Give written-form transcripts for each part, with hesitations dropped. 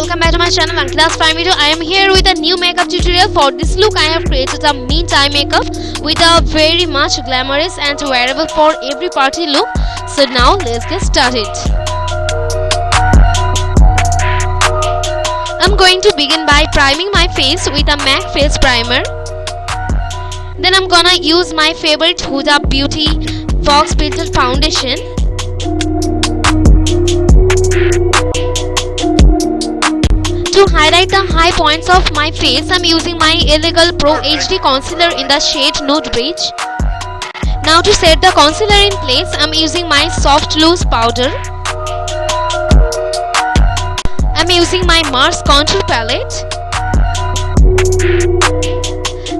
welcome back to my channel Ankita's Fine Video. I am here with a new makeup tutorial. For this look I have created a mint eye makeup with a very much glamorous and wearable for every party look. So now let's get started. I'm going to begin by priming my face with a MAC face primer. Then I'm gonna use my favorite Huda Beauty Fox Filter foundation. To highlight the high points of my face, I'm using my Illegal Pro HD Concealer in the shade Nude Beige. Now to set the concealer in place, I'm using my Soft Loose powder. I'm using my Mars Contour palette.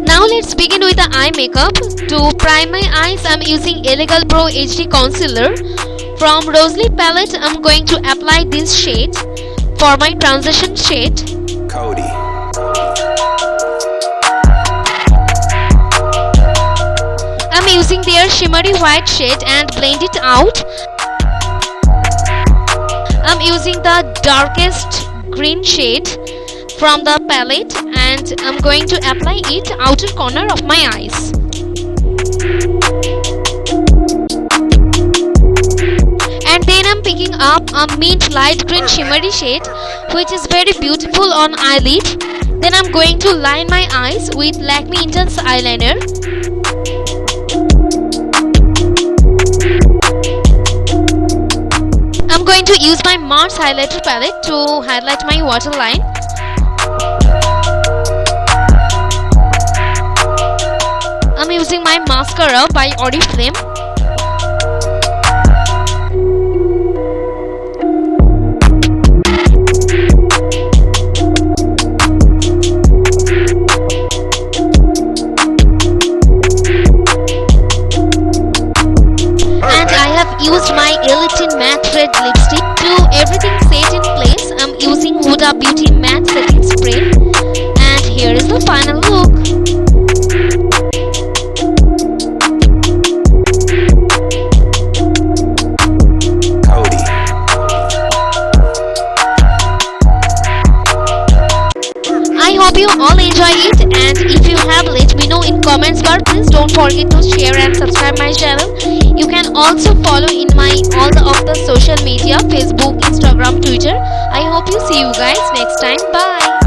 Now let's begin with the eye makeup. To prime my eyes, I'm using Illegal Pro HD Concealer. From Rosely palette, I'm going to apply this shade. For my transition shade, Cody. I'm using their shimmery white shade and blend it out. I'm using the darkest green shade from the palette and I'm going to apply it outer corner of my eyes. And then I'm picking up a mint light green shimmery shade which is very beautiful on eyelid. Then I'm going to line my eyes with Lakme Intense eyeliner. I'm going to use my Mars highlighter palette to highlight my waterline. I'm using my mascara by Oriflame. Used my Elite Matte Red lipstick. To everything set in place, I'm using Huda Beauty Matte Setting Spray. And here is the final look. Cody. I hope you all enjoy it, and if you have, let me know in comments bar. Please don't forget to share and subscribe my channel. You can also follow in my all of the social media, Facebook, Instagram, Twitter. I hope you see you guys next time. Bye.